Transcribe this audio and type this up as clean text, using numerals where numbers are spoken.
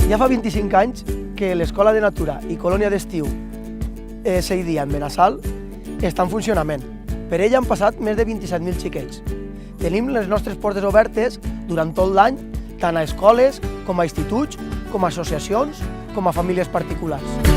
Ja fa 25 anys que l'Escola de Natura i Colònia d'Estiu Seidia en Benassal està en funcionament. Per ella han passat més de 27.000 xiquets. Tenim les nostres portes obertes durant tot l'any, tant a escoles, com a instituts, com a associacions, com a famílies particulars.